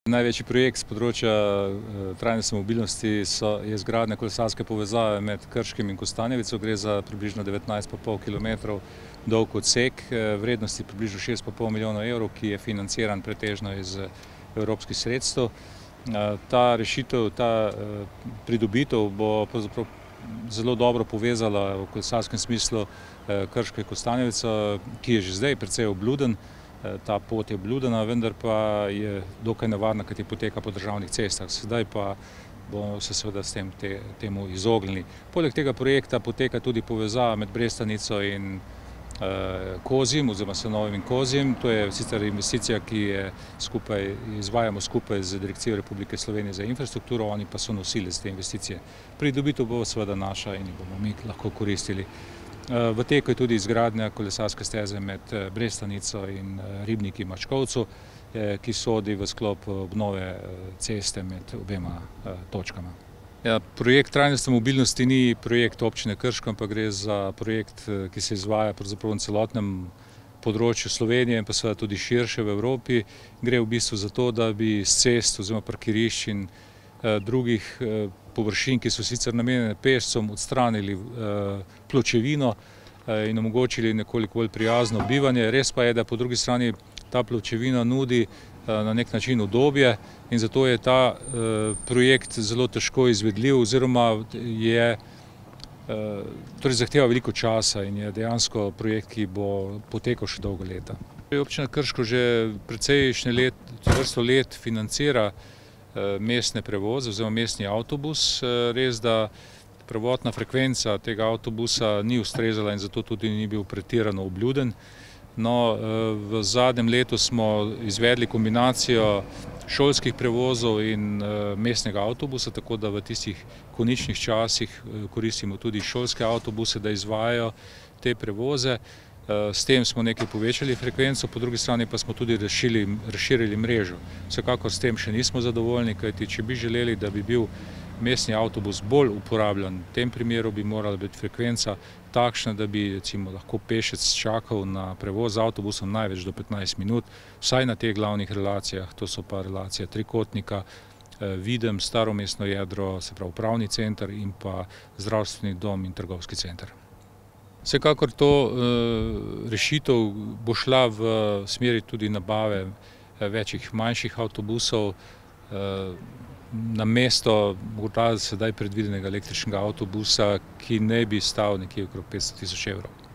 Največji projekt z področja trajnostne mobilnosti je izgradnja kolesarske povezave med Krškim in Kostanjevico. Gre za približno 19,5 km dolg odsek vrednosti približno 6,5 milijonov evrov, ki je financiran pretežno iz evropskih sredstev. Ta rešitev, ta pridobitev bo pravzaprav zelo dobro povezala v kolesarskem smislu Krško in Kostanjevico, ki je že zdaj precej obljuden. Ta pot je obljuljena, vendar pa je dokaj nevarna, kajti poteka po državnih cestah. Sedaj pa bomo se seveda s temu izognili. Poleg tega projekta poteka tudi povezava med Brestanico in Kozjim oziroma Senovim in Kozjim. To je sicer investicija, ki izvajamo skupaj z Direkcijo Republike Slovenije za infrastrukturo, oni pa so nosilec te investicije. Pridobitev bo seveda naša in jo bomo mi lahko koristili. V teku je tudi izgradnja kolesarske steze med Brestanico in Ribniki v Mačkovcu, ki sodi v sklop obnove ceste med obema točkama. Projekt trajnostne mobilnosti ni projekt občine Krško, ampak gre za projekt, ki se izvaja pravzaprav na celotnem področju Slovenije in pa seveda tudi širše v Evropi. Gre v bistvu za to, da bi s cest oziroma parkirišč in drugih površin, ki so sicer namenjene pešcem, odstranili pločevino in omogočili nekoliko bolj prijazno bivanje. Res pa je, da po drugi strani ta pločevina nudi na nek način udobje in zato je ta projekt zelo težko izvedljiv oziroma zahteva veliko časa in je dejansko projekt, ki bo potekal še dolgo leta. Občina Krško že precejšnje vrsto let financira mestne prevoze oziroma mestni avtobus. Res, da prvotna frekvenca tega avtobusa ni ustrezala in zato tudi ni bil pretirano obljuden. No, v zadnjem letu smo izvedli kombinacijo šolskih prevozov in mestnega avtobusa, tako da v tistih koničnih časih koristimo tudi šolske avtobuse, da izvajajo te prevoze. S tem smo nekaj povečali frekvenco, po drugi strani pa smo tudi razširili mrežo. Vsekakor s tem še nismo zadovoljni, kajti če bi želeli, da bi bil mestni avtobus bolj uporabljen, v tem primeru bi morala biti frekvenca takšna, da bi recimo lahko pešec čakal na prevoz z avtobusom največ do 15 minut, vsaj na teh glavnih relacijah, to so pa relacija Trikotnika, Videm, Staro mestno jedro, se pravi upravni center in pa zdravstveni dom in trgovski center. Vsekakor to rešitev bo šla v smeri tudi nabave večjih manjših avtobusov, namesto morda sedaj predvidenega električnega avtobusa, ki naj bi stal nekje okrog 500 tisoč evrov.